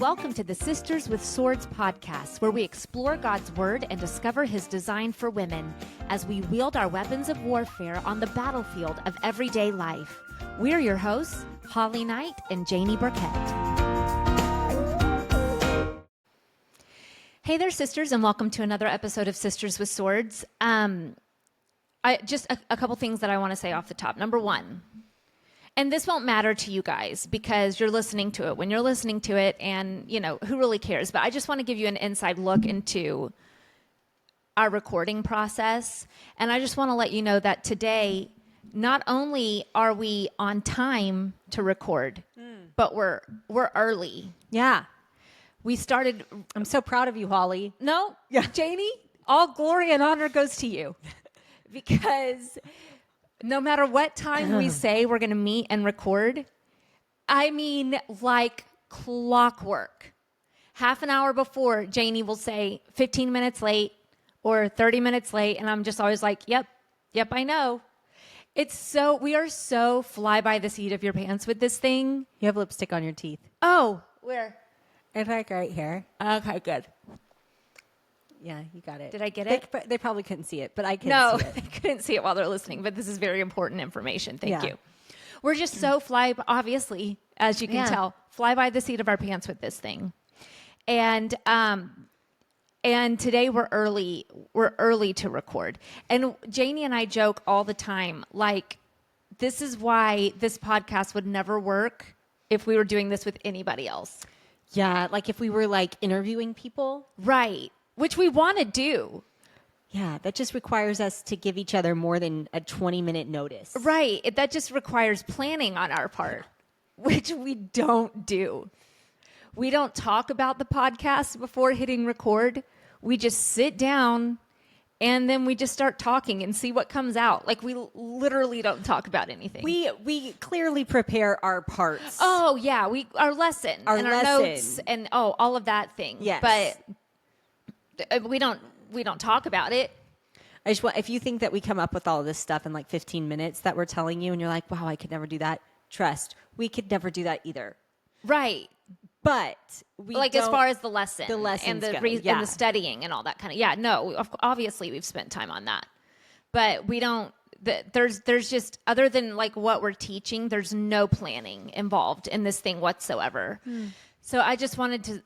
Welcome to the Sisters with Swords podcast, where we explore God's Word and discover His design for women as we wield our weapons of warfare on the battlefield of everyday life. We're your hosts, Holly Knight and Janie Burkett. Hey there, sisters, and welcome to another episode of Sisters with Swords. Just a couple things that I want to say off the top. Number one, and this won't matter to you guys because you're listening to it when you're listening to it, and, you know, who really cares? But I just want to give you an inside look into our recording process. And I just want to let you know that today, not only are we on time to record, but we're early. Yeah. We started. I'm so proud of you, Holly. No, Yeah. Janie, all glory and honor goes to you. Because no matter what time we say we're going to meet and record, I mean, like clockwork. Half an hour before, Janie will say 15 minutes late or 30 minutes late. And I'm just always like, yep, I know. We are so fly by the seat of your pants with this thing. You have lipstick on your teeth. Oh, where? It's like right here. Okay, good. Yeah, you got it. Did I get it? They probably couldn't see it, but I can see it. They couldn't see it while they're listening, but this is very important information. Thank Yeah. you. We're just so obviously, as you can tell, fly by the seat of our pants with this thing. And today we're early to record. And Janie and I joke all the time, like, this is why this podcast would never work if we were doing this with anybody else. Yeah, like if we were like interviewing people. Right. Which we want to do. Yeah, that just requires us to give each other more than a 20-minute notice. Right. That just requires planning on our part, which we don't do. We don't talk about the podcast before hitting record. We just sit down and then we just start talking and see what comes out. Like, we literally don't talk about anything. We clearly prepare our parts. Oh, yeah. Our lesson. Our and lesson. Our notes and, all of that thing. Yes. But we don't talk about it. If you think that we come up with all of this stuff in like 15 minutes that we're telling you and you're like, wow, I could never do that. Trust, we could never do that either. Right. But we like don't, as far as the lesson, the lessons and the go, and the studying and all that kind of. Yeah, no, obviously we've spent time on that, but we don't. There's just, other than like what we're teaching, there's no planning involved in this thing whatsoever. So I just wanted to.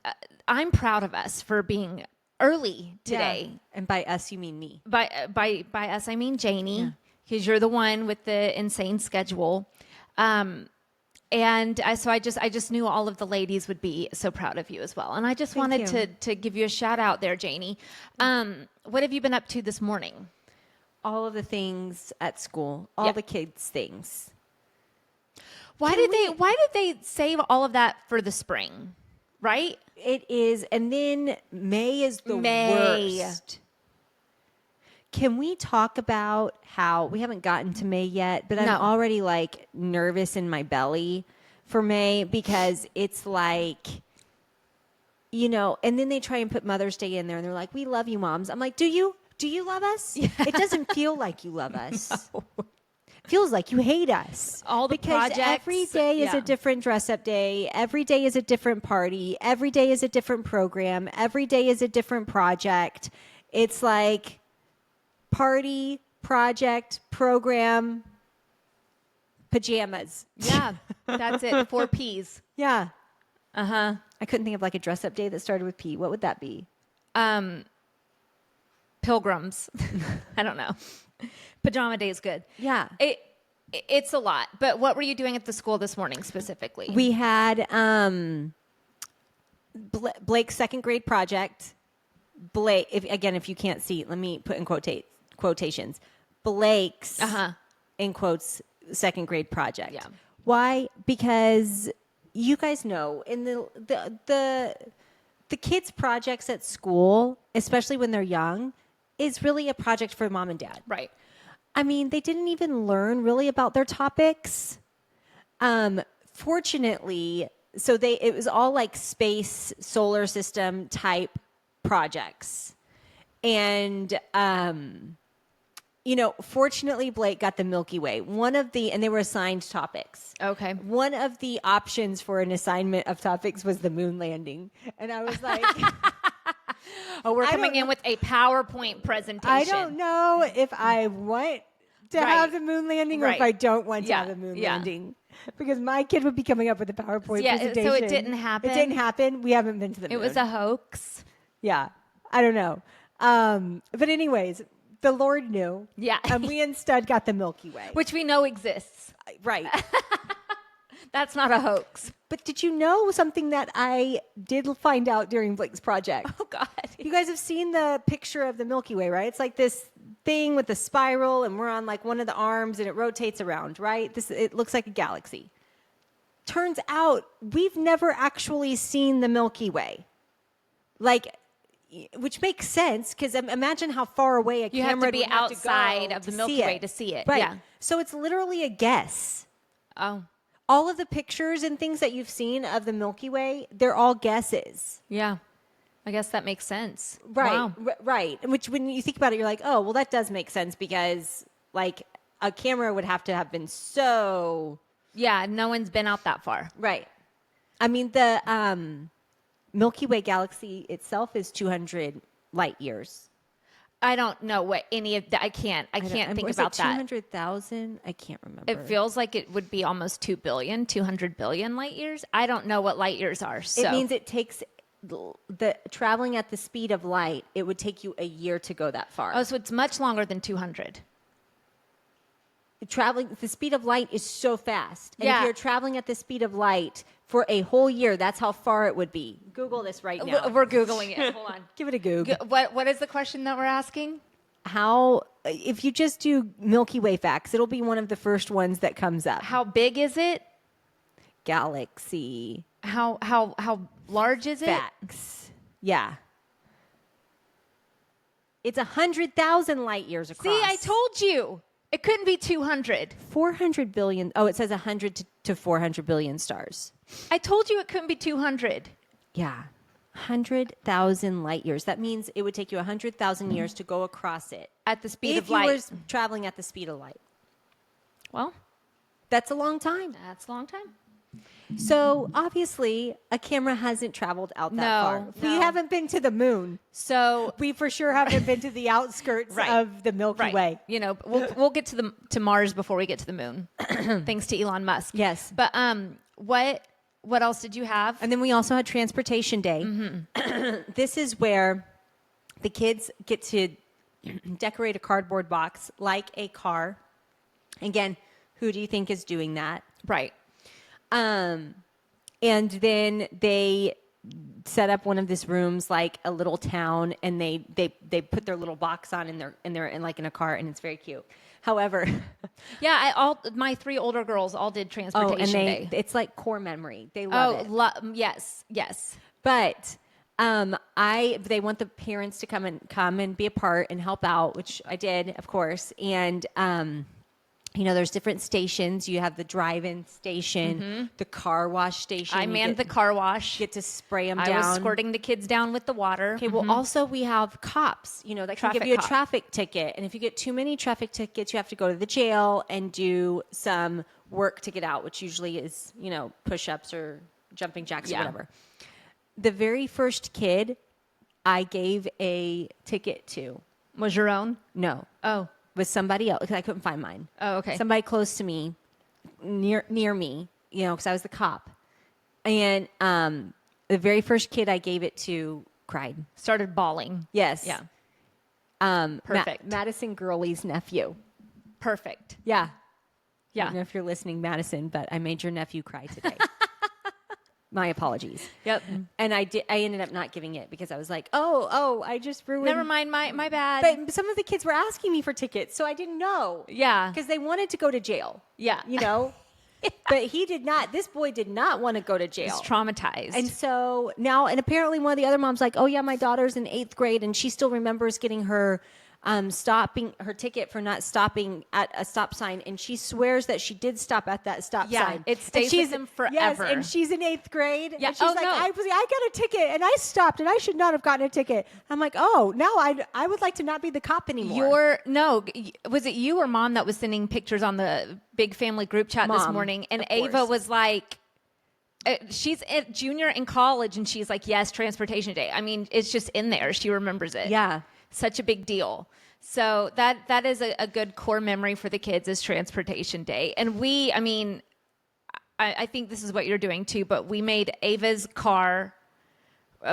I'm proud of us for being early today. Yeah. And by us, you mean me. By us, I mean Janie, because you're the one with the insane schedule. And so I just knew all of the ladies would be so proud of you as well. And I just wanted to give you a shout out there, Janie. What have you been up to this morning? All of the things at school, all the kids' things. Why did they save all of that for the spring? Right? It is, and then May is the worst. Can we talk about how we haven't gotten to May yet, but I'm already like nervous in my belly for May because it's like, you know, and then they try and put Mother's Day in there and they're like, we love you, moms. I'm like, do you love us? Yeah. It doesn't feel like you love us. No. It feels like you hate us. All the projects. Every day is a different dress up day. Every day is a different party. Every day is a different program. Every day is a different project. It's like party, project, program, pajamas. Yeah, that's it. 4 P's. Yeah. Uh-huh. I couldn't think of like a dress up day that started with P. What would that be? Pilgrims. I don't know. Pajama day is good. Yeah. It's a lot. But what were you doing at the school this morning specifically? We had Blake's second grade project. Blake, if you can't see, let me put in quotations. Blake's, in quotes, second grade project. Yeah. Why? Because you guys know, in the kids' projects at school, especially when they're young, is really a project for mom and dad. Right. I mean, they didn't even learn really about their topics. Fortunately, it was all like space, solar system type projects. And fortunately, Blake got the Milky Way. And they were assigned topics. Okay. One of the options for an assignment of topics was the moon landing. And I was like, we're coming in with a PowerPoint presentation. I don't know if I want to have the moon landing or if I don't want to have the moon landing. Because my kid would be coming up with a PowerPoint presentation. So it didn't happen? It didn't happen. We haven't been to the moon. It was a hoax. Yeah. I don't know. But anyways, the Lord knew. Yeah. And we instead got the Milky Way. Which we know exists. Right. That's not a hoax. But did you know something that I did find out during Blake's project? Oh, God. You guys have seen the picture of the Milky Way, right? It's like this thing with the spiral, and we're on like one of the arms, and it rotates around, right? It looks like a galaxy. Turns out we've never actually seen the Milky Way. Which makes sense, because imagine how far away a camera would have to go. You have to be outside of the Milky Way to see it. Right. Yeah. So it's literally a guess. Oh. All of the pictures and things that you've seen of the Milky Way, they're all guesses. Yeah. I guess that makes sense. Right. Wow. Right. Which, when you think about it, you're like, oh, well, that does make sense, because like a camera would have to have been so. Yeah. No one's been out that far. Right. I mean, the Milky Way galaxy itself is 200 light years. I don't know what any of that. I can't think about that. 200,000? I can't remember. It feels like it would be almost 200 billion light years. I don't know what light years are. So it means it takes the traveling at the speed of light. It would take you a year to go that far. Oh, so it's much longer than 200. Traveling the speed of light is so fast. And yeah. if you're traveling at the speed of light for a whole year, that's how far it would be. Google this right now. We're Googling it. Hold on. Give it a Google. What is the question that we're asking? If you just do Milky Way facts, it'll be one of the first ones that comes up. How big is it? Galaxy. How large is it? Facts. Yeah. It's 100,000 light years across. See, I told you. It couldn't be 200. 400 billion. Oh, it says 100 to 400 billion stars. I told you it couldn't be 200. Yeah. 100,000 light years. That means it would take you 100,000 years to go across it. At the speed of light. If you were traveling at the speed of light. Well, that's a long time. That's a long time. So, obviously, a camera hasn't traveled out that far. No. We haven't been to the moon. So we for sure haven't been to the outskirts of the Milky Way. You know, we'll get to Mars before we get to the moon, thanks to Elon Musk. Yes. But what else did you have? And then we also had Transportation Day. Mm-hmm. This is where the kids get to decorate a cardboard box like a car. Again, who do you think is doing that? Right. And then they set up one of these rooms like a little town, and they put their little box on, and they're in like in a car, and it's very cute. However, yeah, my 3 older girls all did Transportation Day. It's like core memory. They love it. Yes. But they want the parents to come and be a part and help out, which I did, of course. And there's different stations. You have the drive-in station, the car wash station. I manned the car wash. Get to spray them down. I was squirting the kids down with the water. Okay, well, also we have cops, that can give you a traffic ticket. And if you get too many traffic tickets, you have to go to the jail and do some work to get out, which usually is, push-ups or jumping jacks or whatever. The very first kid I gave a ticket to. Was your own? No. Oh. Was somebody else, because I couldn't find mine. Oh, okay. Somebody close to me, near me, because I was the cop. And the very first kid I gave it to cried. Started bawling. Yes. Yeah. Perfect. Madison Gurley's nephew. Perfect. Yeah. Yeah. I don't know if you're listening, Madison, but I made your nephew cry today. My apologies. Yep. And I ended up not giving it because I was like, oh, I just ruined. Never mind, my bad. But some of the kids were asking me for tickets, so I didn't know. Yeah. Because they wanted to go to jail. Yeah. Yeah. But he did not. This boy did not want to go to jail. He's traumatized. And so now, and apparently one of the other moms like, oh yeah, my daughter's in 8th grade and she still remembers getting her stopping her ticket for not stopping at a stop sign, and she swears that she did stop at that stop sign. It stays with them forever. Yes, and she's in 8th grade. Yeah. And she's I got a ticket, and I stopped, and I should not have gotten a ticket. I'm like, oh, now I would like to not be the cop anymore. Was it you or Mom that was sending pictures on the big family group chat this morning? And Ava was like, she's a junior in college, and she's like, yes, Transportation Day. I mean, it's just in there. She remembers it. Yeah. Such a big deal. So that is a good core memory for the kids is Transportation Day. And I think this is what you're doing too, but we made Ava's car,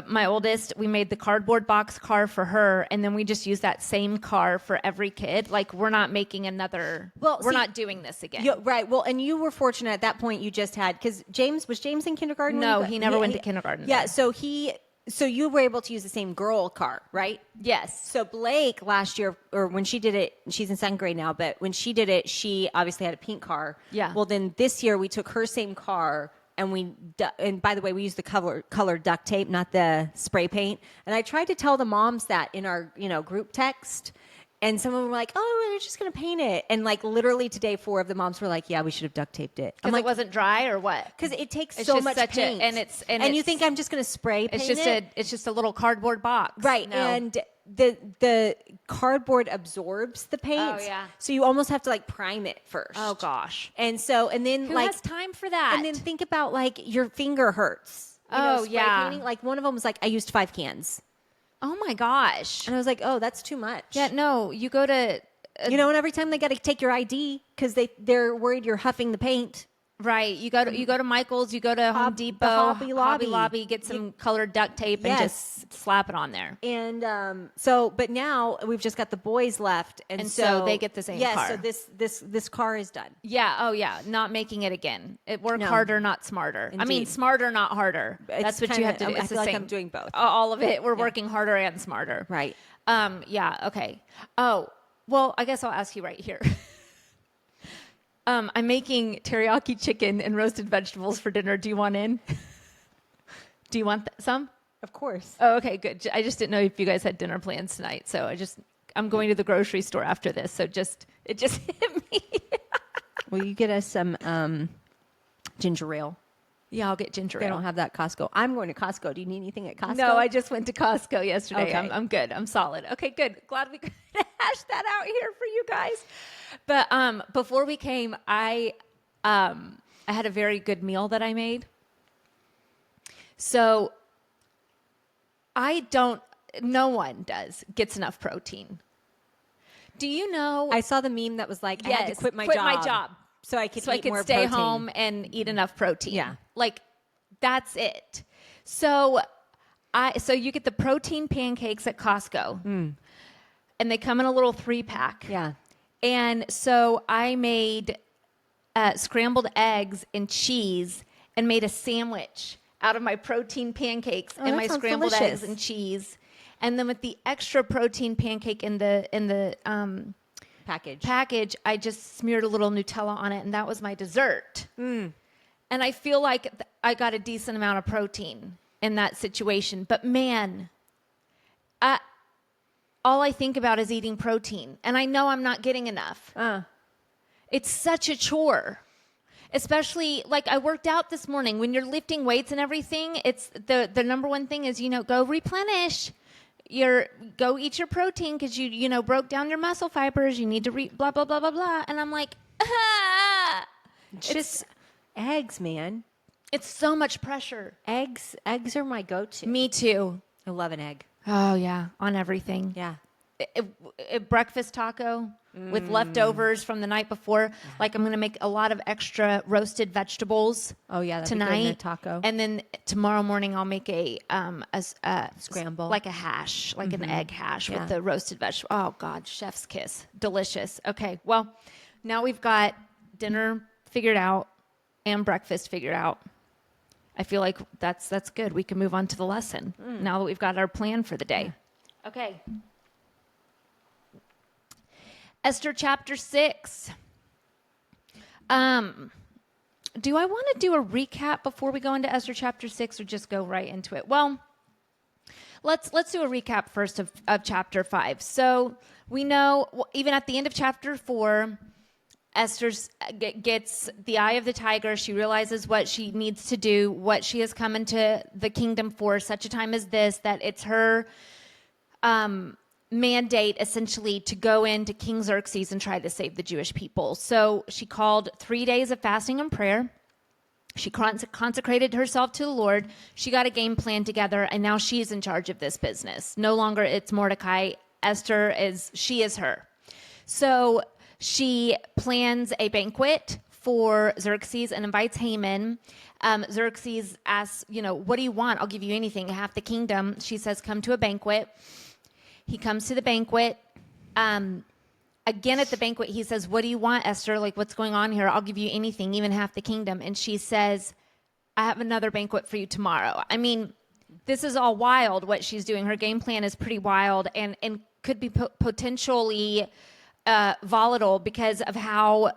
my oldest, we made the cardboard box car for her, and then we just used that same car for every kid. Like, we're not making another, we're not doing this again. Right. Well, and you were fortunate at that point you just had, because was James in kindergarten? No, he never went to kindergarten. Yeah, so you were able to use the same girl car, right? Yes. So Blake last year, or when she did it, she's in 2nd grade now, but when she did it, she obviously had a pink car. Yeah. Well, then this year we took her same car, and by the way, we used the colored duct tape, not the spray paint. And I tried to tell the moms that in our group text. And some of them were like, oh, we're just going to paint it. And like literally today, 4 of the moms were like, yeah, we should have duct taped it. Because it wasn't dry or what? Because it takes so much paint. And you think I'm just going to spray paint it? It's just a little cardboard box. Right. No. And the cardboard absorbs the paint. Oh, yeah. So you almost have to like prime it first. Oh, gosh. And then who has time for that? And then think about like your finger hurts. Spray painting. Like one of them was like, I used 5 cans. Oh my gosh. And I was like, oh, that's too much. Yeah, no, you go to... and every time they got to take your ID because they're worried you're huffing the paint. Right. You go to Michael's, you go to Home Depot, Hobby Lobby, get some colored duct tape and just slap it on there. And but now we've just got the boys left. And so they get the same car. So this car is done. Yeah. Oh, yeah. Not making it again. Work harder, not smarter. Indeed. I mean, smarter, not harder. That's what you have to do. I feel like I'm doing both. All of it. We're working harder and smarter. Right. Yeah. Okay. Oh, well, I guess I'll ask you right here. I'm making teriyaki chicken and roasted vegetables for dinner. Do you want in? Do you want some? Of course. Oh, okay, good. I just didn't know if you guys had dinner plans tonight. So I'm going to the grocery store after this. So it just hit me. Will you get us some ginger ale? Yeah, I'll get ginger ale. They don't have that at Costco. I'm going to Costco. Do you need anything at Costco? No, I just went to Costco yesterday. Okay. I'm good. I'm solid. Okay, good. Glad we could hash that out here for you guys. But before we came, I had a very good meal that I made. So no one gets enough protein. Do you know? I saw the meme that was like, I had to quit my job. So I could stay home and eat enough protein. Yeah. Like, that's it. So you get the protein pancakes at Costco. And they come in a little 3-pack. Yeah. And so I made scrambled eggs and cheese and made a sandwich out of my protein pancakes and my scrambled eggs and cheese. And then with the extra protein pancake in the package, I just smeared a little Nutella on it, and that was my dessert. And I feel like I got a decent amount of protein in that situation. But man, all I think about is eating protein, and I know I'm not getting enough. It's such a chore. Especially, like, I worked out this morning. When you're lifting weights and everything, it's the number one thing is, go replenish. Go eat your protein because you broke down your muscle fibers. You need to blah, blah, blah, blah, blah. And I'm like, Just eggs, man. It's so much pressure. Eggs are my go-to. Me too. I love an egg. Oh, yeah. On everything. Yeah. A breakfast taco with leftovers from the night before. Like, I'm going to make a lot of extra roasted vegetables. Oh yeah, that'd tonight. be good in a taco. And then tomorrow morning I'll make a scramble, like a hash, like an egg hash with the roasted vegetable. Oh God, chef's kiss, delicious. Okay, well, now we've got dinner figured out and breakfast figured out. I feel like that's good. We can move on to the lesson now that we've got our plan for the day. Yeah. Okay. Esther chapter 6. Do I want to do a recap before we go into Esther chapter 6 or just go right into it? Well, let's do a recap first of chapter 5. So we know, even at the end of chapter 4, Esther gets the eye of the tiger. She realizes what she needs to do, what she has come into the kingdom for such a time as this, that it's her mandate essentially to go into King Xerxes and try to save the Jewish people. So she called 3 days of fasting and prayer. She consecrated herself to the Lord. She got a game plan together, and now she's in charge of this business. No longer it's Mordecai. Esther she is her. So she plans a banquet for Xerxes and invites Haman. Xerxes asks, what do you want? I'll give you anything, half the kingdom. She says, come to a banquet. He comes to the banquet. Again, at the banquet, he says, what do you want, Esther? Like, what's going on here? I'll give you anything, even half the kingdom. And she says, I have another banquet for you tomorrow. I mean, this is all wild, what she's doing. Her game plan is pretty wild and could be potentially volatile because of how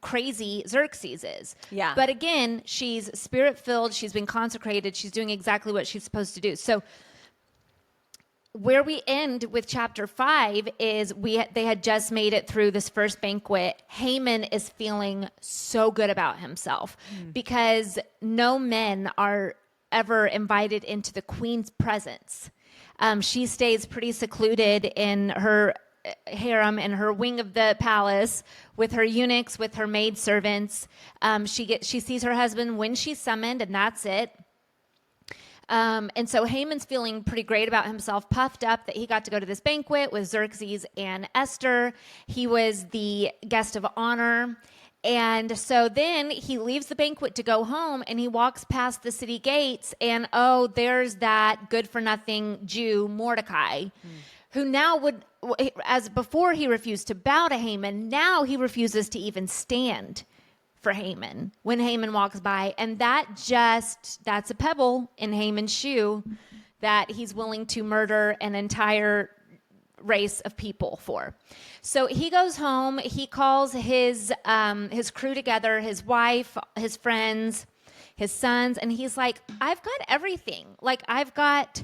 crazy Xerxes is. Yeah. But again, she's spirit-filled. She's been consecrated. She's doing exactly what she's supposed to do. So where we end with chapter 5 is they had just made it through this first banquet. Haman is feeling so good about himself because no men are ever invited into the queen's presence. She stays pretty secluded in her harem in her wing of the palace with her eunuchs, with her maidservants. She sees her husband when she's summoned, and that's it. And so Haman's feeling pretty great about himself, puffed up that he got to go to this banquet with Xerxes and Esther. He was the guest of honor. And so then he leaves the banquet to go home, and he walks past the city gates, and there's that good-for-nothing Jew, Mordecai, who now would, as before he refused to bow to Haman, now he refuses to even stand for Haman when Haman walks by. And that's a pebble in Haman's shoe that he's willing to murder an entire race of people for. So he goes home, he calls his crew together, his wife, his friends, his sons, and he's like, I've got everything. Like, I've got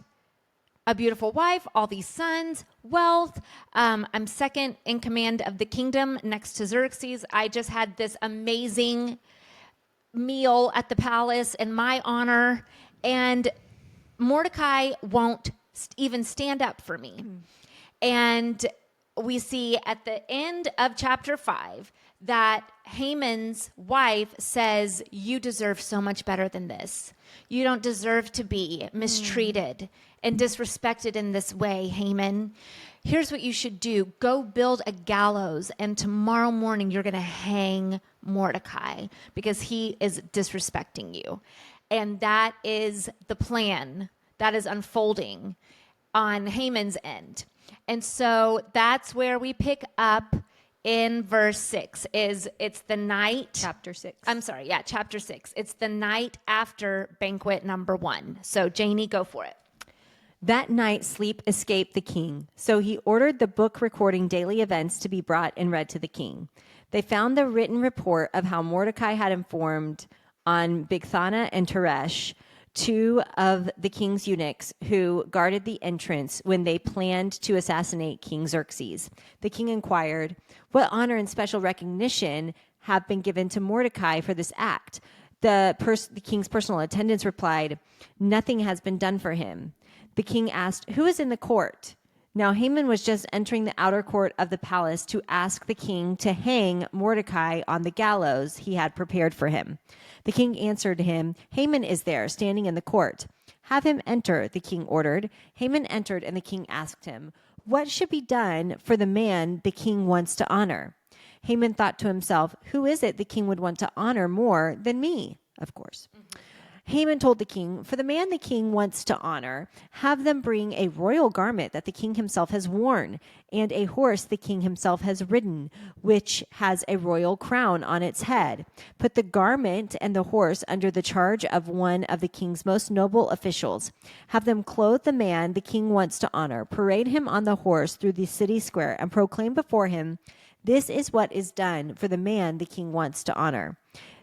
a beautiful wife, all these sons, wealth. I'm second in command of the kingdom next to Xerxes. I just had this amazing meal at the palace in my honor, and Mordecai won't even stand up for me. And we see at the end of chapter 5 that Haman's wife says, you deserve so much better than this. You don't deserve to be mistreated and disrespected in this way, Haman. Here's what you should do. Go build a gallows, and tomorrow morning you're going to hang Mordecai because he is disrespecting you. And that is the plan that is unfolding on Haman's end. And so that's where we pick up in verse 6. It's the night. Chapter 6. I'm sorry. Yeah, chapter 6. It's the night after banquet number 1. So Janie, go for it. That night, sleep escaped the king. So he ordered the book recording daily events to be brought and read to the king. They found the written report of how Mordecai had informed on Bigthana and Teresh, 2 of the king's eunuchs who guarded the entrance when they planned to assassinate King Xerxes. The king inquired, what honor and special recognition have been given to Mordecai for this act? The king's personal attendants replied, nothing has been done for him. The king asked, who is in the court? Now Haman was just entering the outer court of the palace to ask the king to hang Mordecai on the gallows he had prepared for him. The king answered him, Haman is there, standing in the court. Have him enter, the king ordered. Haman entered, and the king asked him, what should be done for the man the king wants to honor? Haman thought to himself, who is it the king would want to honor more than me? Of course. Haman told the king, for the man the king wants to honor, have them bring a royal garment that the king himself has worn, and a horse the king himself has ridden, which has a royal crown on its head. Put the garment and the horse under the charge of one of the king's most noble officials. Have them clothe the man the king wants to honor, parade him on the horse through the city square, and proclaim before him, this is what is done for the man the king wants to honor.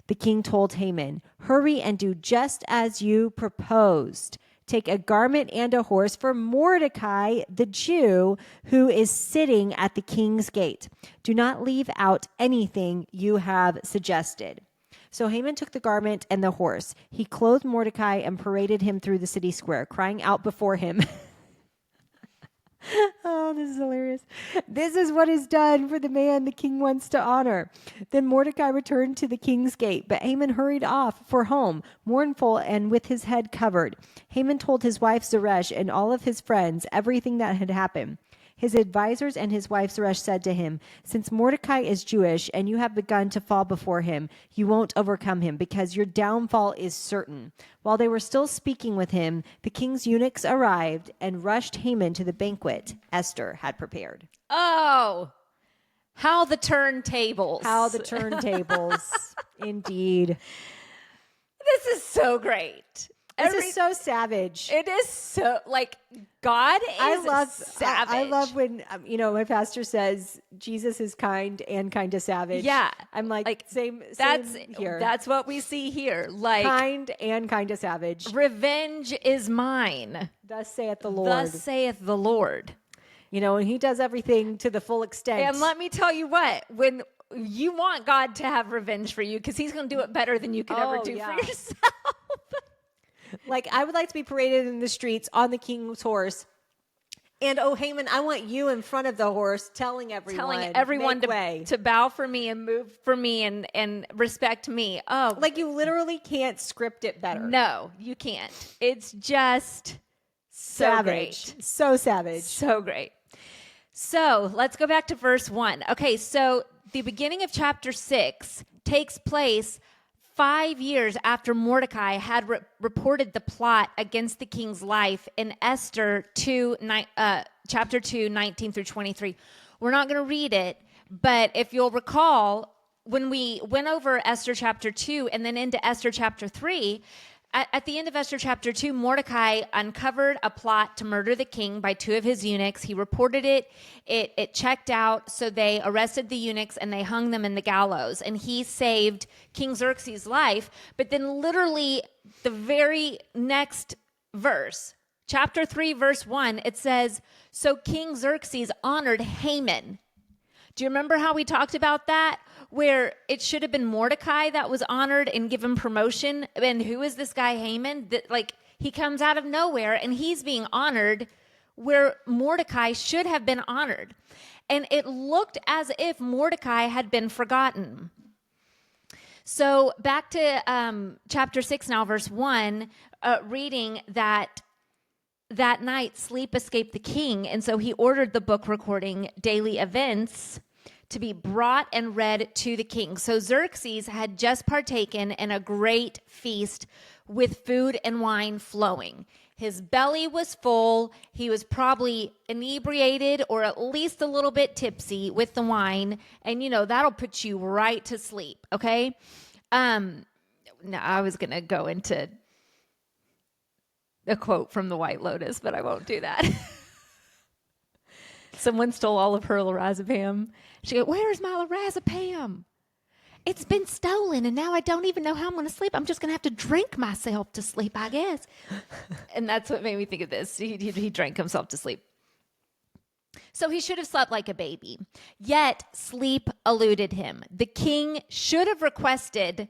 The king told Haman, hurry and do just as you proposed. Take a garment and a horse for Mordecai, the Jew, who is sitting at the king's gate. Do not leave out anything you have suggested." So Haman took the garment and the horse. He clothed Mordecai and paraded him through the city square, crying out before him. Oh, this is hilarious. "This is what is done for the man the king wants to honor." Then Mordecai returned to the king's gate, but Haman hurried off for home, mournful and with his head covered. Haman told his wife Zeresh and all of his friends everything that had happened. His advisors and his wife Zeresh said to him, "Since Mordecai is Jewish and you have begun to fall before him, you won't overcome him because your downfall is certain." While they were still speaking with him, the king's eunuchs arrived and rushed Haman to the banquet Esther had prepared. Oh, how the turntables. How the turntables. Indeed. This is so great. This is so savage. It is so, like, God is savage. I love when, my pastor says Jesus is kind and kind of savage. Yeah. I'm like same here. That's what we see here. Like, kind and kind of savage. Revenge is mine. Thus saith the Lord. Thus saith the Lord. And he does everything to the full extent. And let me tell you what, when you want God to have revenge for you, because he's going to do it better than you could ever do for yourself. Like, I would like to be paraded in the streets on the king's horse. And, Haman, I want you in front of the horse telling everyone to bow for me and move for me and respect me. Oh, like, you literally can't script it better. No, you can't. It's just so savage. Great. So savage. So great. So let's go back to verse 1. Okay, so the beginning of chapter 6 takes place 5 years after Mordecai had reported the plot against the king's life in Esther chapter 2, 19 through 23. We're not going to read it, but if you'll recall, when we went over Esther chapter 2 and then into Esther chapter 3, at the end of Esther chapter 2, Mordecai uncovered a plot to murder the king by 2 of his eunuchs. He reported it. It checked out, so they arrested the eunuchs and they hung them in the gallows. And he saved King Xerxes' life. But then literally the very next verse, chapter 3, verse 1, it says, "So King Xerxes honored Haman." Do you remember how we talked about that? Where it should have been Mordecai that was honored and given promotion. And who is this guy Haman? He comes out of nowhere and he's being honored where Mordecai should have been honored. And it looked as if Mordecai had been forgotten. So back to chapter 6 now, verse 1, reading that night sleep escaped the king, and so he ordered the book recording daily events to be brought and read to the king. So Xerxes had just partaken in a great feast with food and wine flowing. His belly was full. He was probably inebriated or at least a little bit tipsy with the wine. And, that'll put you right to sleep, okay? Now, I was going to go into a quote from the White Lotus, but I won't do that. Someone stole all of her lorazepam. She goes, "Where's my lorazepam? It's been stolen, and now I don't even know how I'm going to sleep. I'm just going to have to drink myself to sleep, I guess." And that's what made me think of this. He drank himself to sleep. So he should have slept like a baby. Yet sleep eluded him. The king should have requested...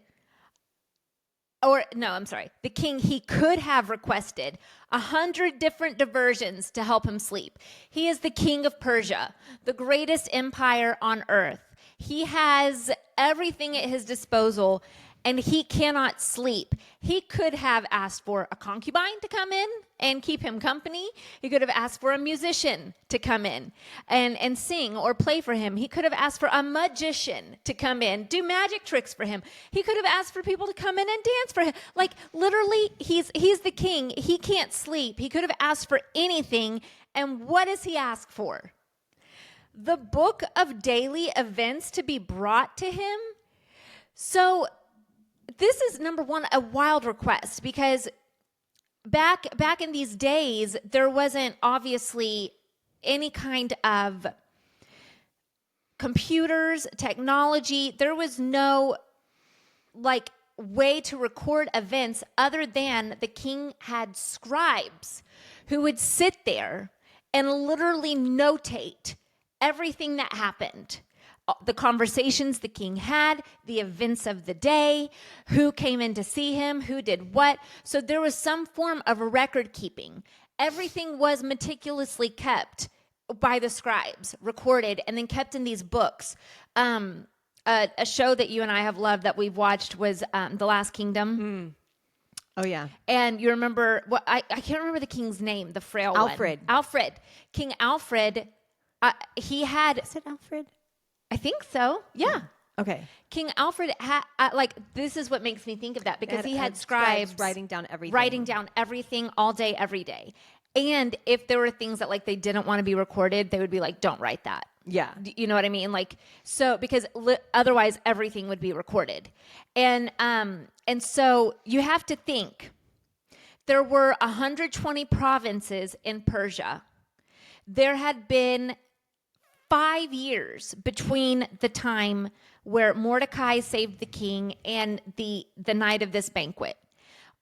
The king, he could have requested 100 different diversions to help him sleep. He is the king of Persia, the greatest empire on earth. He has everything at his disposal, and he cannot sleep. He could have asked for a concubine to come in and keep him company. He could have asked for a musician to come in and sing or play for him. He could have asked for a magician to come in, do magic tricks for him. He could have asked for people to come in and dance for him. Like, literally, he's the king. He can't sleep. He could have asked for anything. And what does he ask for? The book of daily events to be brought to him. So this is, number one, a wild request, because back in these days, there wasn't obviously any kind of computers, technology. There was no way to record events other than the king had scribes who would sit there and literally notate everything that happened. The conversations the king had, the events of the day, who came in to see him, who did what. So there was some form of record keeping. Everything was meticulously kept by the scribes, recorded, and then kept in these books. A show that you and I have loved that we've watched was The Last Kingdom. Oh, yeah. And you remember, I can't remember the king's name, the frail Alfred. one. Alfred. King Alfred, he had... Is it Alfred? I think so. Yeah. Okay. King Alfred had, this is what makes me think of that, because he had scribes writing down everything all day, every day. And if there were things that like they didn't want to be recorded, they would be like, don't write that. Yeah. You know what I mean? Like, so, because otherwise everything would be recorded. And so you have to think, there were 120 provinces in Persia. There had been 5 years between the time where Mordecai saved the king and the night of this banquet.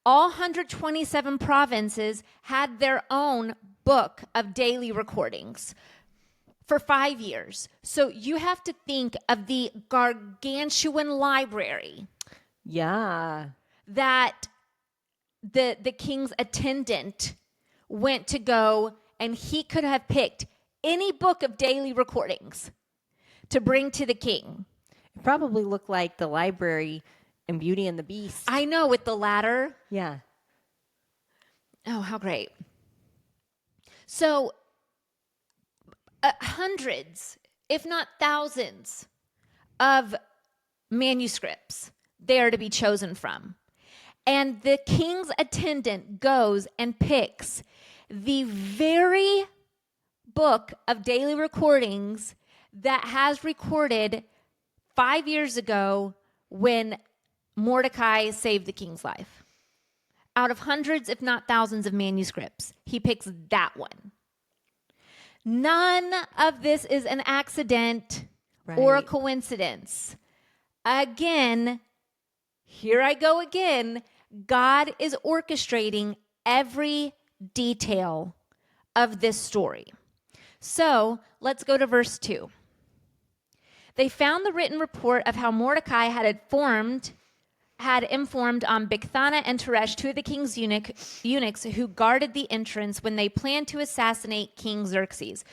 All 127 provinces had their own book of daily recordings for 5 years. So you have to think of the gargantuan library. Yeah. That the king's attendant went to go, and he could have picked any book of daily recordings to bring to the king. It probably looked like the library in Beauty and the Beast. I know, with the ladder. Yeah. Oh, how great. So hundreds, if not thousands, of manuscripts there to be chosen from. And the king's attendant goes and picks the very book of daily recordings that has recorded 5 years ago when Mordecai saved the king's life. Out of hundreds, if not thousands of manuscripts, he picks that one. None of this is an accident or a coincidence. Again, here I go again. God is orchestrating every detail of this story. So let's go to verse 2. They found the written report of how Mordecai had informed Bigthana and Teresh, two of the king's eunuchs who guarded the entrance when they planned to assassinate King Xerxes.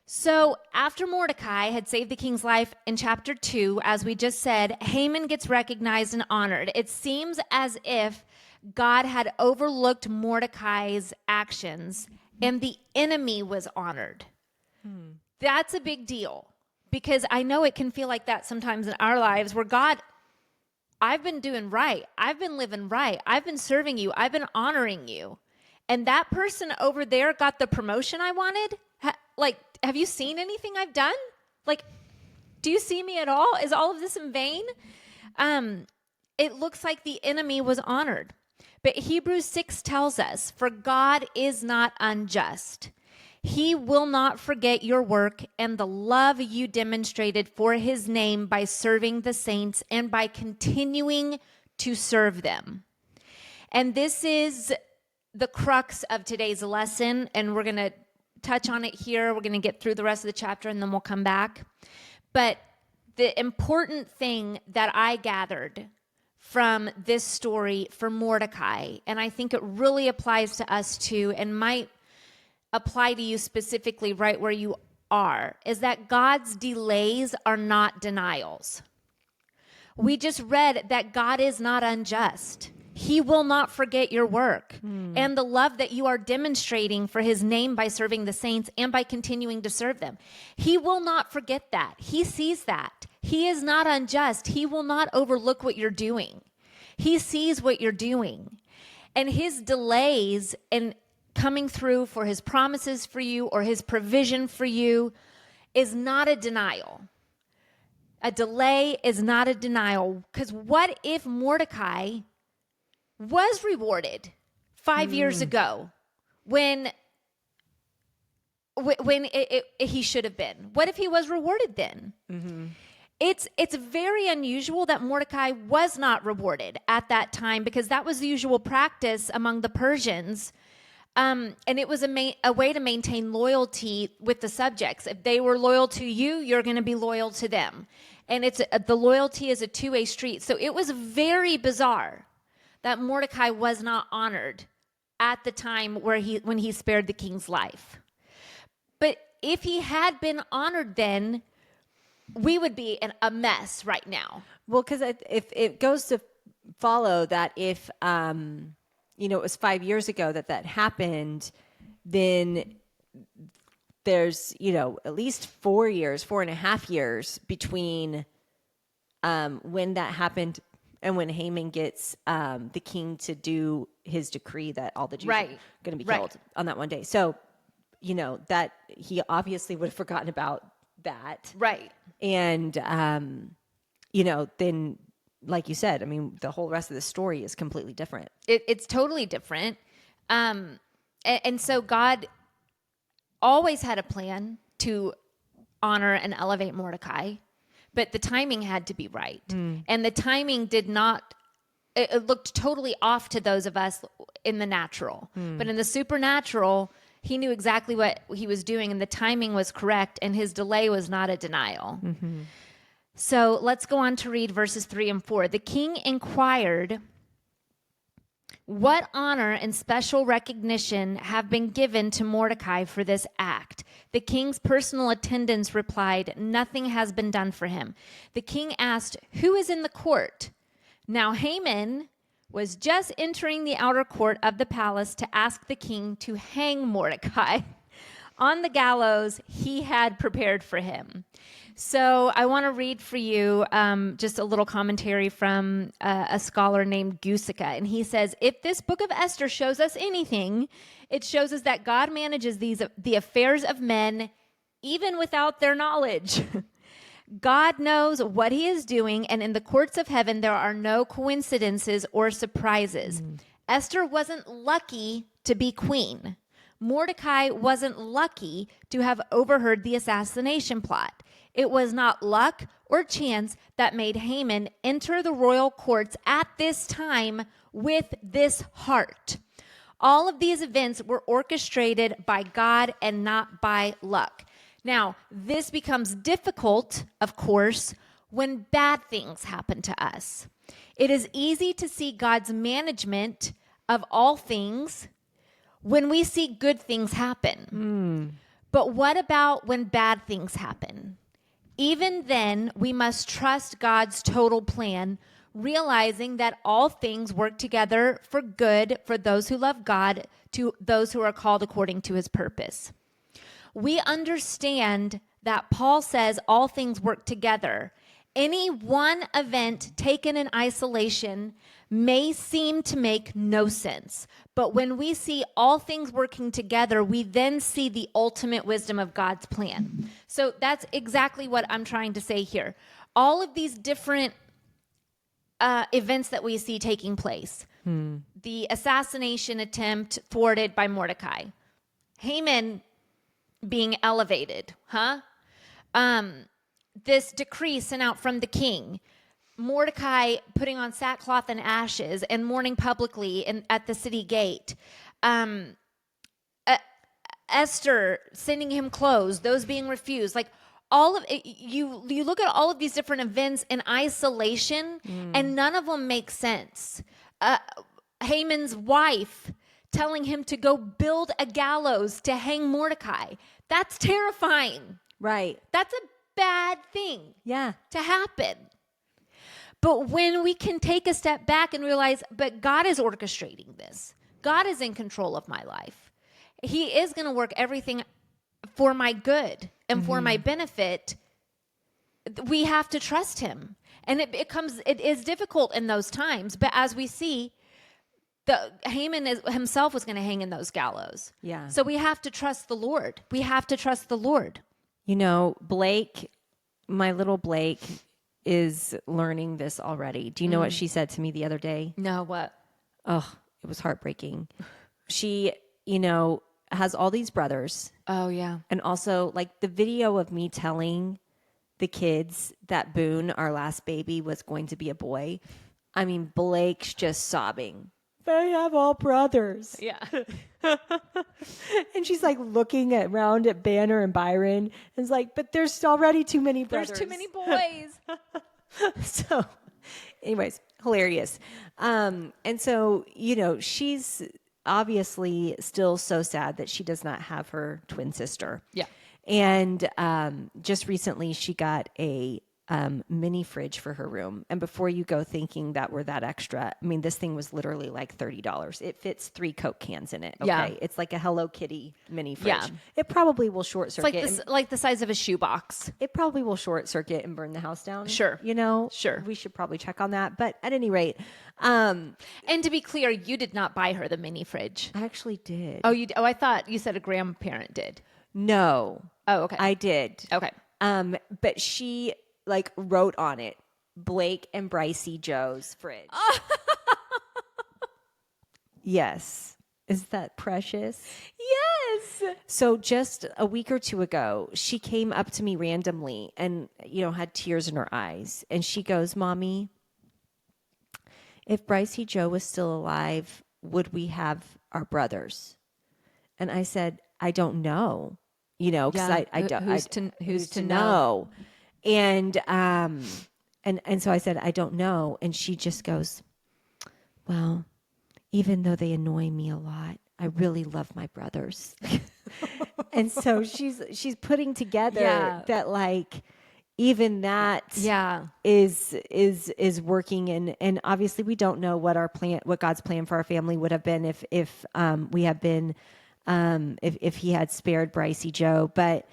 So after Mordecai had saved the king's life in chapter 2, as we just said, Haman gets recognized and honored. It seems as if God had overlooked Mordecai's actions and the enemy was honored. That's a big deal, because I know it can feel like that sometimes in our lives, where God, I've been doing right. I've been living right. I've been serving you. I've been honoring you. And that person over there got the promotion I wanted. Have you seen anything I've done? Like, do you see me at all? Is all of this in vain? It looks like the enemy was honored. But Hebrews 6 tells us, for God is not unjust. He will not forget your work and the love you demonstrated for his name by serving the saints and by continuing to serve them. And this is the crux of today's lesson, and we're going to touch on it here. We're going to get through the rest of the chapter, and then we'll come back. But the important thing that I gathered from this story for Mordecai, and I think it really applies to us too, and might apply to you specifically right where you are, is that God's delays are not denials. We just read that God is not unjust. He will not forget your work and the love that you are demonstrating for his name by serving the saints and by continuing to serve them. He will not forget that. He sees that. He is not unjust. He will not overlook what you're doing. He sees what you're doing. And his delays in coming through for his promises for you or his provision for you is not a denial. A delay is not a denial. Because what if Mordecai was rewarded 5 years ago when he should have been? What if he was rewarded then? It's very unusual that Mordecai was not rewarded at that time, because that was the usual practice among the Persians. And it was a way to maintain loyalty with the subjects. If they were loyal to you, you're going to be loyal to them. And the loyalty is a two-way street. So it was very bizarre that Mordecai was not honored at the time when he spared the king's life. But if he had been honored then, we would be in a mess right now. Well, because if it goes to follow that if, it was 5 years ago that happened, then there's, at least 4.5 years between when that happened and when Haman gets the king to do his decree that all the Jews are going to be killed on that one day. So, that he obviously would have forgotten about that. Right. And, then, like you said, I mean, the whole rest of the story is completely different. It's totally different. And so God always had a plan to honor and elevate Mordecai, but the timing had to be right. And the timing it looked totally off to those of us in the natural. But in the supernatural, he knew exactly what he was doing, and the timing was correct, and his delay was not a denial. Mm-hmm. So let's go on to read verses 3 and 4. The king inquired, "What honor and special recognition have been given to Mordecai for this act?" The king's personal attendants replied, "Nothing has been done for him." The king asked, "Who is in the court?" Now Haman was just entering the outer court of the palace to ask the king to hang Mordecai on the gallows he had prepared for him. So I want to read for you just a little commentary from a scholar named Gusica. And he says, if this book of Esther shows us anything, it shows us that God manages the affairs of men even without their knowledge. God knows what he is doing, and in the courts of heaven, there are no coincidences or surprises. Esther wasn't lucky to be queen. Mordecai wasn't lucky to have overheard the assassination plot. It was not luck or chance that made Haman enter the royal courts at this time with this heart. All of these events were orchestrated by God and not by luck. Now, this becomes difficult, of course, when bad things happen to us. It is easy to see God's management of all things when we see good things happen. But what about when bad things happen? Even then, we must trust God's total plan, realizing that all things work together for good for those who love God, to those who are called according to his purpose. We understand that Paul says all things work together. Any one event taken in isolation may seem to make no sense. But when we see all things working together, we then see the ultimate wisdom of God's plan. So that's exactly what I'm trying to say here. All of these different events that we see taking place. The assassination attempt thwarted by Mordecai. Haman being elevated, this decree sent out from the king. Mordecai putting on sackcloth and ashes and mourning publicly at the city gate. Esther sending him clothes, those being refused. Like all of it, you look at all of these different events in isolation, and none of them make sense. Haman's wife telling him to go build a gallows to hang Mordecai. That's terrifying. Right. That's a bad thing to happen. But when we can take a step back and realize, but God is orchestrating this. God is in control of my life. He is going to work everything for my good and for my benefit. We have to trust him. And it is difficult in those times. But as we see, Haman himself was going to hang in those gallows. Yeah. So we have to trust the Lord. We have to trust the Lord. Blake, my little Blake, is learning this already. Do you know what she said to me the other day? No, what? Oh, it was heartbreaking. She, has all these brothers. Oh, yeah. And also, like, the video of me telling the kids that Boone, our last baby, was going to be a boy, I mean, Blake's just sobbing. They have all brothers. Yeah. And she's like looking around at Banner and Byron and is like, but there's already too many brothers. There's too many boys. So anyways, hilarious. And so, she's obviously still so sad that she does not have her twin sister. Yeah. And just recently she got a mini fridge for her room. And before you go thinking that we're that extra, I mean, this thing was literally like $30. It fits 3 Coke cans in it. Okay. Yeah. It's like a Hello Kitty mini fridge. Yeah. It probably will short circuit. It's like the size of a shoebox. It probably will short circuit and burn the house down. Sure. Sure. We should probably check on that. But at any rate, and to be clear, you did not buy her the mini fridge. I actually did. Oh, I thought you said a grandparent did. No. Oh, okay. I did. Okay. But she wrote on it, Blake and Brycey Joe's fridge. Yes. Is that precious? Yes. So just a week or two ago, she came up to me randomly and, had tears in her eyes. And she goes, Mommy, if Brycey Joe was still alive, would we have our brothers? And I said, I don't know, because I don't. Who's to know? And so I said, I don't know. And she just goes, well, even though they annoy me a lot, I really love my brothers. And so she's putting together that even that is working. And obviously we don't know what God's plan for our family would have been if we had been, if he had spared Brycey Joe, but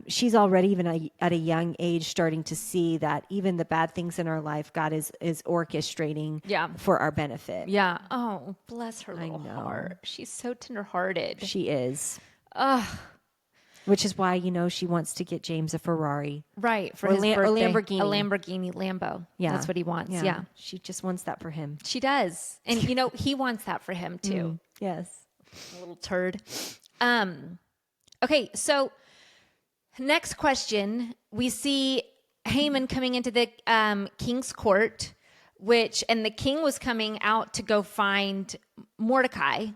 she's already even at a young age starting to see that even the bad things in our life, God is orchestrating for our benefit. Yeah. Oh, bless her little heart. She's so tenderhearted. She is. Which is why, she wants to get James a Ferrari. Right. For his birthday. Or Lamborghini. A Lamborghini Lambo. Yeah. That's what he wants. Yeah. She just wants that for him. She does. And, he wants that for him too. Yes. A little turd. Okay. So, next question, we see Haman coming into the king's court, and the king was coming out to go find Mordecai,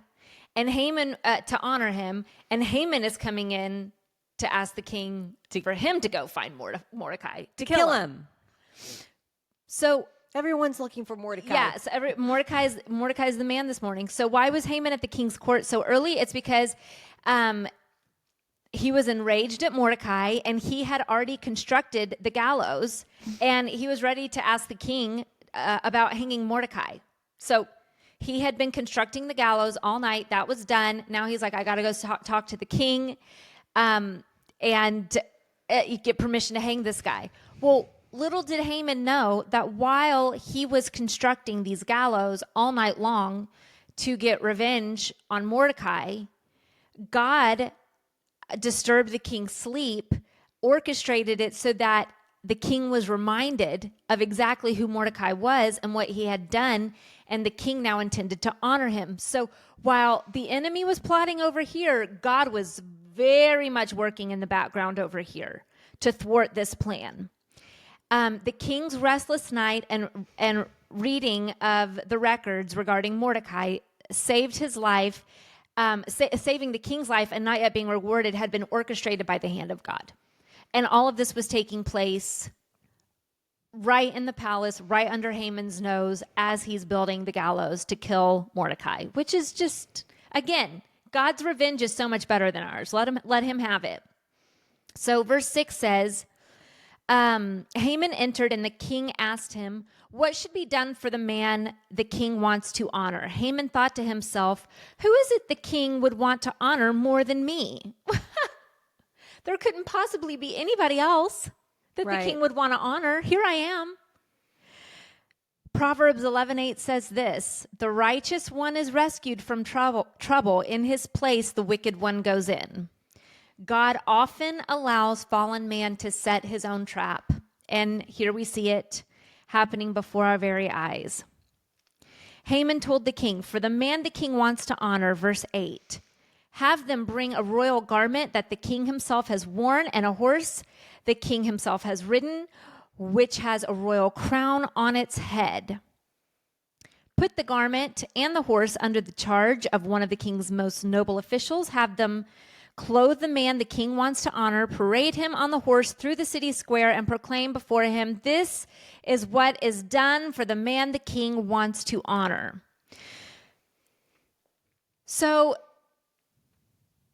and Haman to honor him, and Haman is coming in to ask the king for him to go find Mordecai to kill him. So everyone's looking for Mordecai. Yes, Mordecai's the man this morning. So why was Haman at the king's court so early? It's because he was enraged at Mordecai, and he had already constructed the gallows, and he was ready to ask the king about hanging Mordecai. So he had been constructing the gallows all night. That was done. Now he's like, I got to go talk to the king and get permission to hang this guy. Well, little did Haman know that while he was constructing these gallows all night long to get revenge on Mordecai, God disturbed the king's sleep, orchestrated it so that the king was reminded of exactly who Mordecai was and what he had done, and the king now intended to honor him. So while the enemy was plotting over here, God was very much working in the background over here to thwart this plan. The king's restless night and reading of the records regarding Mordecai saved his life. Saving the king's life and not yet being rewarded had been orchestrated by the hand of God. And all of this was taking place right in the palace, right under Haman's nose as he's building the gallows to kill Mordecai, which is just, again, God's revenge is so much better than ours. Let him have it. So verse 6 says, Haman entered and the king asked him, what should be done for the man the king wants to honor? Haman thought to himself, who is it the king would want to honor more than me? There couldn't possibly be anybody else that the king would want to honor. Here I am. Proverbs 11:8 says this, the righteous one is rescued from trouble. In his place, the wicked one goes in. God often allows fallen man to set his own trap. And here we see it happening before our very eyes. Haman told the king, for the man the king wants to honor, verse 8, Have them bring a royal garment that the king himself has worn, and a horse the king himself has ridden, which has a royal crown on its head. Put the garment and the horse under the charge of one of the king's most noble officials. Have them clothe the man the king wants to honor, parade him on the horse through the city square, and proclaim before him, "This is what is done for the man the king wants to honor." So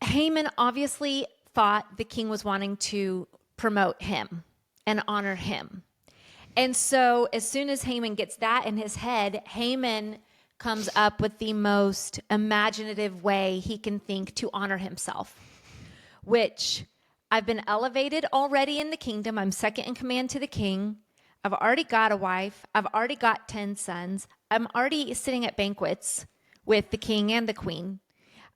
Haman obviously thought the king was wanting to promote him and honor him. And so as soon as Haman gets that in his head, Haman comes up with the most imaginative way he can think to honor himself, which I've been elevated already in the kingdom. I'm second in command to the king. I've already got a wife. I've already got 10 sons. I'm already sitting at banquets with the king and the queen.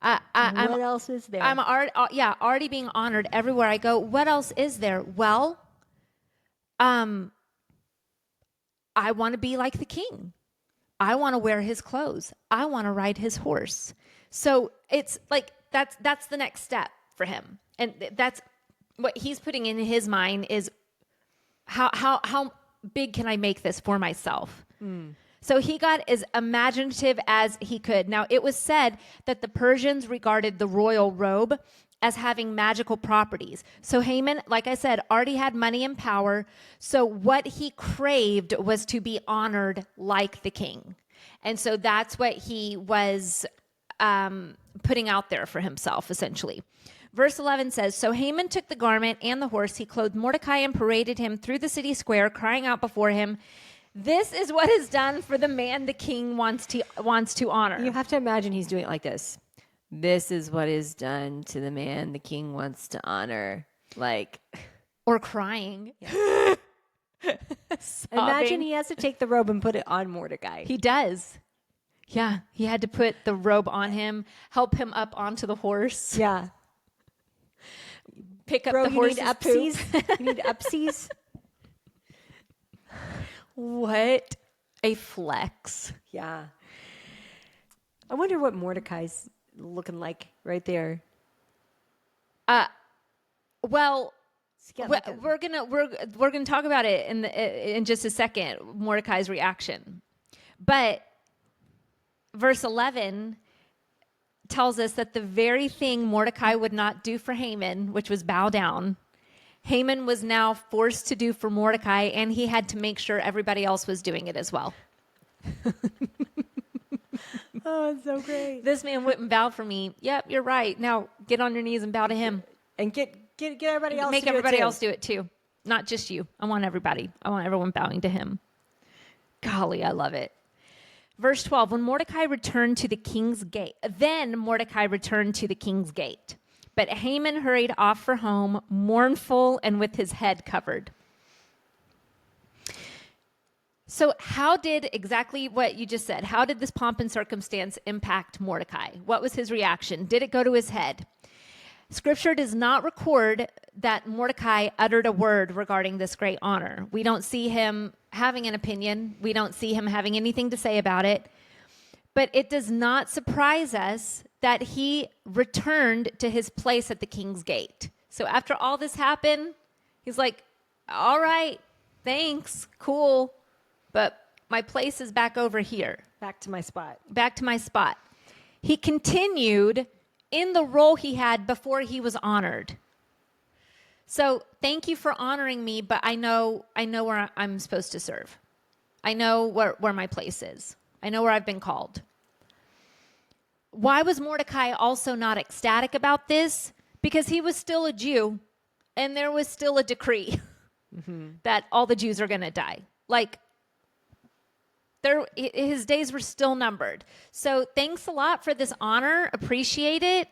What else is there? I'm already being honored everywhere I go. What else is there? Well, I want to be like the king. I want to wear his clothes. I want to ride his horse. So it's like that's the next step for him. And that's what he's putting in his mind is how big can I make this for myself? So he got as imaginative as he could. Now, it was said that the Persians regarded the royal robe as having magical properties. So Haman, like I said, already had money and power. So what he craved was to be honored like the king. And so that's what he was putting out there for himself, essentially. Verse 11 says, "So Haman took the garment and the horse. He clothed Mordecai and paraded him through the city square, crying out before him, 'This is what is done for the man the king wants to honor.'" You have to imagine he's doing it like this. "This is what is done to the man the king wants to honor." Like, or crying. Yeah. Imagine he has to take the robe and put it on Mordecai. He does. Yeah, he had to put the robe on him, help him up onto the horse. Yeah. Pick up the horse's poop. You need upsies. What a flex. Yeah. I wonder what Mordecai's looking like right there. Well, we're gonna talk about it in just a second. Mordecai's reaction, but verse 11 tells us that the very thing Mordecai would not do for Haman, which was bow down, Haman was now forced to do for Mordecai, and he had to make sure everybody else was doing it as well. Oh, it's so great. This man wouldn't bow for me. Yep, you're right. Now get on your knees and bow to him. And get everybody else Make to everybody do it too. else do it too. Not just you. I want everybody. I want everyone bowing to him. Golly, I love it. Verse 12, then Mordecai returned to the king's gate. But Haman hurried off for home, mournful and with his head covered. So how did exactly what you just said, how did this pomp and circumstance impact Mordecai? What was his reaction? Did it go to his head? Scripture does not record that Mordecai uttered a word regarding this great honor. We don't see him having an opinion. We don't see him having anything to say about it. But it does not surprise us that he returned to his place at the king's gate. So after all this happened, he's like, all right, thanks, cool, but my place is back over here. Back to my spot. He continued in the role he had before he was honored. So thank you for honoring me, but I know where I'm supposed to serve. I know where my place is. I know where I've been called. Why was Mordecai also not ecstatic about this? Because he was still a Jew, and there was still a decree that all the Jews are going to die. Like, his days were still numbered. So thanks a lot for this honor. Appreciate it.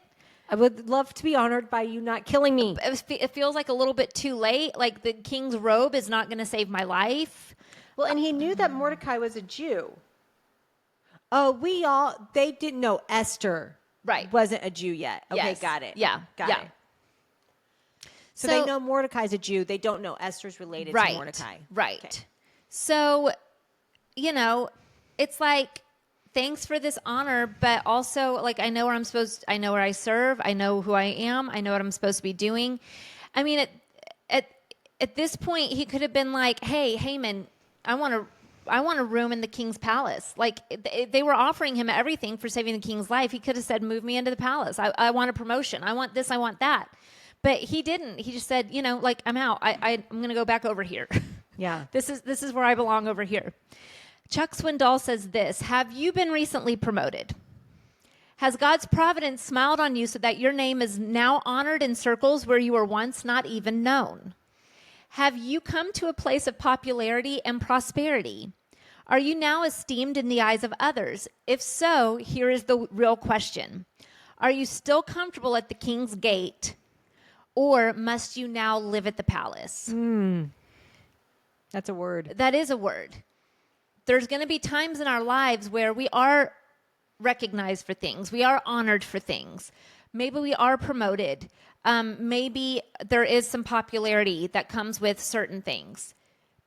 I would love to be honored by you not killing me. It feels like a little bit too late. Like the king's robe is not going to save my life. Well, and he knew that Mordecai was a Jew. Oh, they didn't know Esther wasn't a Jew yet. Okay, yes. Got it. Yeah. Got it. So they know Mordecai's a Jew. They don't know Esther's related to Mordecai. Right. Okay. So, it's like thanks for this honor, but also like I know where I serve, I know who I am, I know what I'm supposed to be doing. I mean, at this point, he could have been like, "Hey, Haman, I want a room in the king's palace." Like they were offering him everything for saving the king's life. He could have said, "Move me into the palace. I want a promotion. I want this. I want that." But he didn't. He just said, like, "I'm out. I'm going to go back over here." Yeah. This is where I belong, over here. Chuck Swindoll says this: "Have you been recently promoted? Has God's providence smiled on you so that your name is now honored in circles where you were once not even known? Have you come to a place of popularity and prosperity? Are you now esteemed in the eyes of others? If so, here is the real question. Are you still comfortable at the king's gate, or must you now live at the palace?" That's a word. That is a word. There's going to be times in our lives where we are recognized for things. We are honored for things. Maybe we are promoted. Maybe there is some popularity that comes with certain things.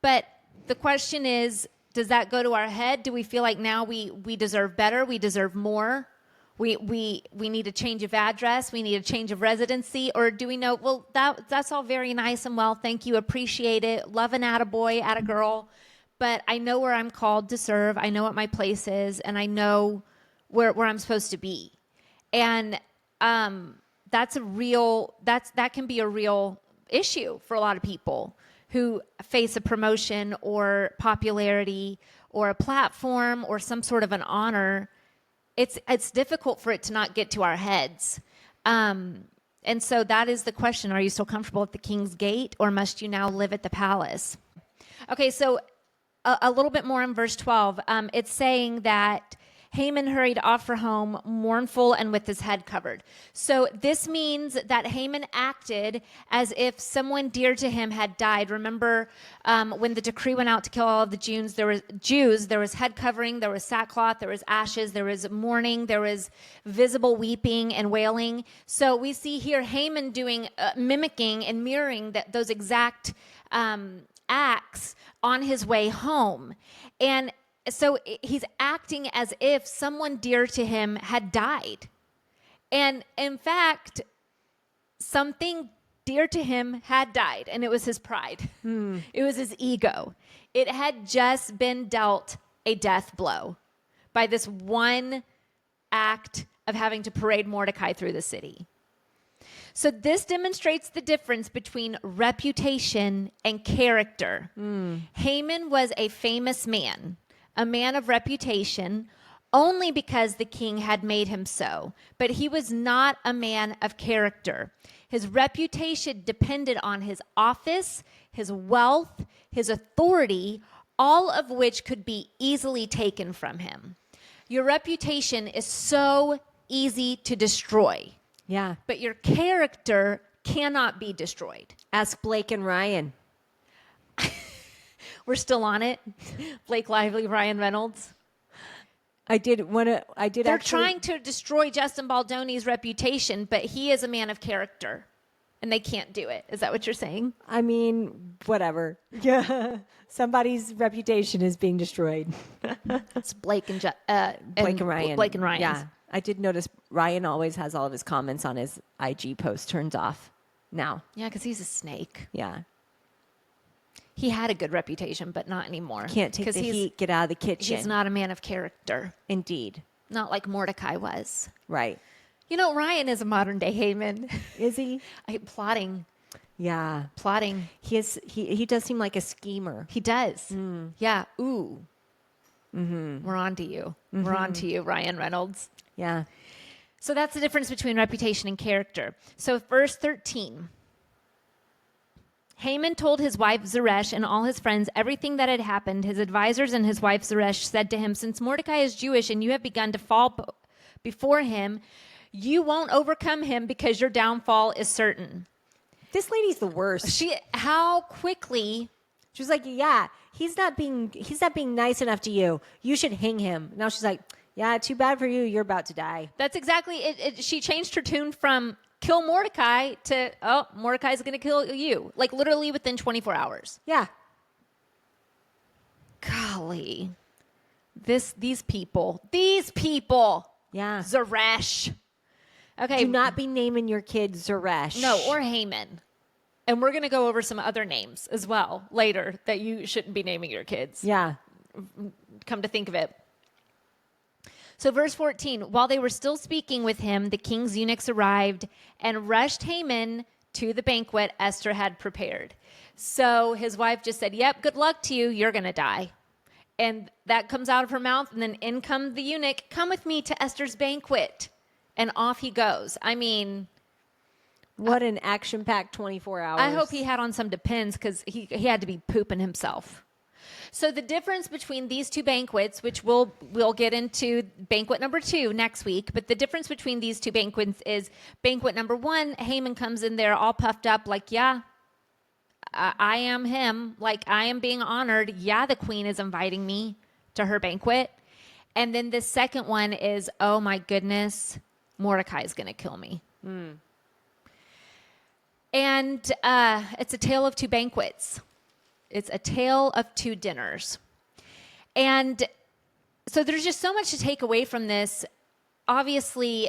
But the question is, does that go to our head? Do we feel like now we deserve better? We deserve more? We need a change of address. We need a change of residency. Or do we know, well, that's all very nice and well. Thank you. Appreciate it. Love an attaboy, attagirl. But I know where I'm called to serve. I know what my place is. And I know where I'm supposed to be. And that can be a real issue for a lot of people who face a promotion or popularity or a platform or some sort of an honor. It's difficult for it to not get to our heads. And so that is the question. Are you still comfortable at the king's gate, or must you now live at the palace? Okay, so a little bit more in verse 12. It's saying that Haman hurried off for home, mournful and with his head covered. So this means that Haman acted as if someone dear to him had died. Remember when the decree went out to kill all of the Jews, there was head covering, there was sackcloth, there was ashes, there was mourning, there was visible weeping and wailing. So we see here Haman doing, mimicking and mirroring those exact acts on his way home. And so he's acting as if someone dear to him had died. And in fact, something dear to him had died, and it was his pride. It was his ego. It had just been dealt a death blow by this one act of having to parade Mordecai through the city. So this demonstrates the difference between reputation and character. Haman was a famous man, a man of reputation, only because the king had made him so. But he was not a man of character. His reputation depended on his office, his wealth, his authority, all of which could be easily taken from him. Your reputation is so easy to destroy. Yeah. But your character cannot be destroyed. Ask Blake and Ryan. We're still on it. Blake Lively, Ryan Reynolds. They're trying to destroy Justin Baldoni's reputation, but he is a man of character, and they can't do it. Is that what you're saying? I mean, whatever. Yeah. Somebody's reputation is being destroyed. It's Blake and Ryan. Blake and Ryan. Yeah. I did notice Ryan always has all of his comments on his IG post turned off now. Yeah, because he's a snake. Yeah. He had a good reputation, but not anymore. Can't take the heat, get out of the kitchen. He's not a man of character. Indeed. Not like Mordecai was. Right. Ryan is a modern day Haman. Is he? Plotting. Yeah. Plotting. He does seem like a schemer. He does. Yeah. Ooh. Mm-hmm. We're on to you. Mm-hmm. We're on to you, Ryan Reynolds. Yeah. So that's the difference between reputation and character. So verse 13. Haman told his wife Zeresh and all his friends everything that had happened. His advisors and his wife Zeresh said to him, "Since Mordecai is Jewish and you have begun to fall before him, you won't overcome him because your downfall is certain." This lady's the worst. How quickly she was like, "Yeah, he's not being nice enough to you. You should hang him." Now she's like, "Yeah, too bad for you. You're about to die." That's exactly it. She changed her tune from kill Mordecai to, oh, Mordecai's going to kill you. Like literally within 24 hours. Yeah. Golly. these people, Yeah. Zeresh. Okay. Do not be naming your kid Zeresh. No, or Haman. And we're going to go over some other names as well later that you shouldn't be naming your kids. Yeah. Come to think of it. So verse 14, while they were still speaking with him, the king's eunuchs arrived and rushed Haman to the banquet Esther had prepared. So his wife just said, yep, good luck to you. You're going to die. And that comes out of her mouth. And then in comes the eunuch, come with me to Esther's banquet. And off he goes. I mean, what an action-packed 24 hours. I hope he had on some Depends because he had to be pooping himself. So the difference between these two banquets, which we'll get into banquet number 2 next week, but the difference between these two banquets is banquet number 1, Haman comes in there all puffed up like, yeah, I am him. Like, I am being honored. Yeah, the queen is inviting me to her banquet. And then the second one is, oh my goodness, Mordecai is going to kill me. And it's a tale of two banquets. It's a tale of two dinners. And so there's just so much to take away from this. Obviously,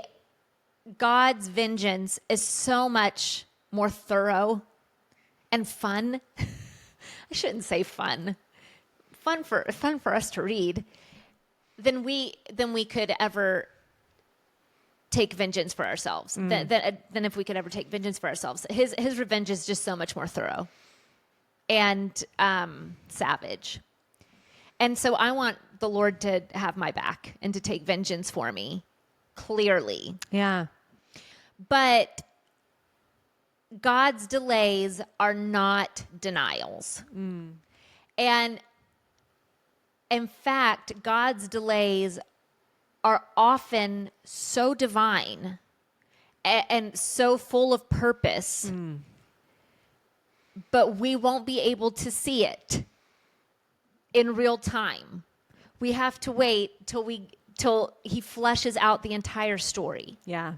God's vengeance is so much more thorough and fun. I shouldn't say fun. Fun for us to read than we could ever take vengeance for ourselves. Than if we could ever take vengeance for ourselves. His revenge is just so much more thorough and savage. And so I want the Lord to have my back and to take vengeance for me, clearly. Yeah. But God's delays are not denials. And in fact, God's delays are often so divine and so full of purpose, but we won't be able to see it in real time. We have to wait till he fleshes out the entire story. Yeah.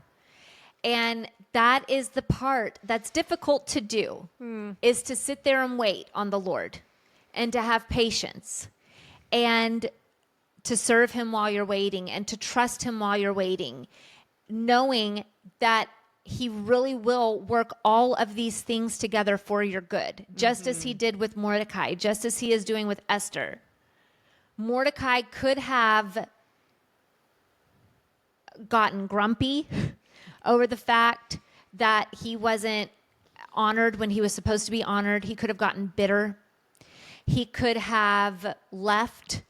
And that is the part that's difficult to do, is to sit there and wait on the Lord and to have patience and to serve him while you're waiting and to trust him while you're waiting, knowing that he really will work all of these things together for your good, just as he did with Mordecai, just as he is doing with Esther. Mordecai could have gotten grumpy over the fact that he wasn't honored when he was supposed to be honored. He could have gotten bitter. He could have left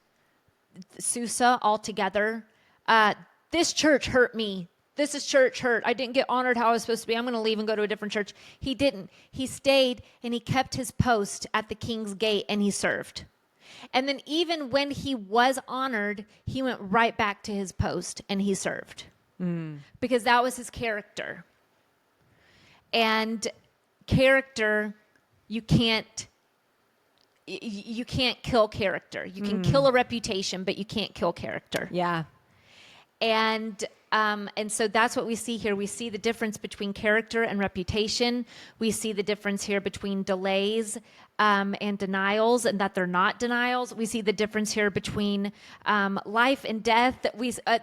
Susa altogether. This church hurt me. This is church hurt. I didn't get honored how I was supposed to be. I'm going to leave and go to a different church. He didn't. He stayed and he kept his post at the king's gate and he served. And then even when he was honored, he went right back to his post and he served. Because that was his character. And character, you can't kill character. You can kill a reputation, but you can't kill character. Yeah. And so that's what we see here. We see the difference between character and reputation. We see the difference here between delays and denials, and that they're not denials. We see the difference here between life and death.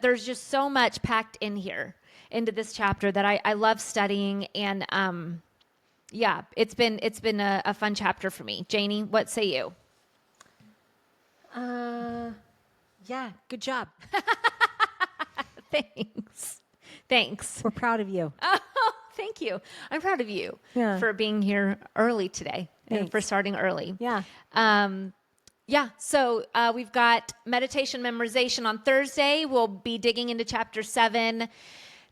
There's just so much packed in here into this chapter that I love studying. And yeah, it's been a fun chapter for me. Janie, what say you? Yeah, good job. Thanks. We're proud of you. Oh, thank you. I'm proud of you for being here early today and for starting early. Yeah. So we've got meditation memorization on Thursday. We'll be digging into chapter 7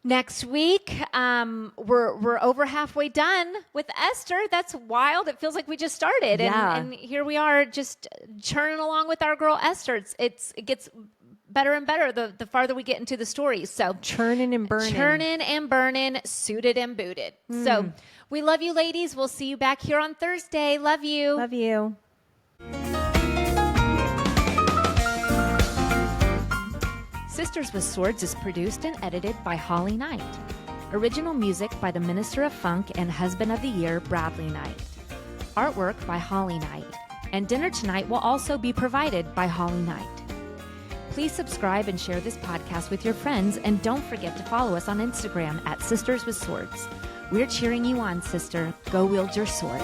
next week. We're over halfway done with Esther. That's wild. It feels like we just started. Yeah. And here we are just churning along with our girl Esther. It gets better and better the farther we get into the story. So churning and burning, suited and booted. So we love you, ladies. We'll see you back here on Thursday. Love you. Love you. Sisters with Swords is produced and edited by Holly Knight. Original music by the Minister of Funk and Husband of the Year, Bradley Knight. Artwork by Holly Knight. And dinner tonight will also be provided by Holly Knight. Please subscribe and share this podcast with your friends, and don't forget to follow us on Instagram at Sisters with Swords. We're cheering you on, sister. Go wield your sword.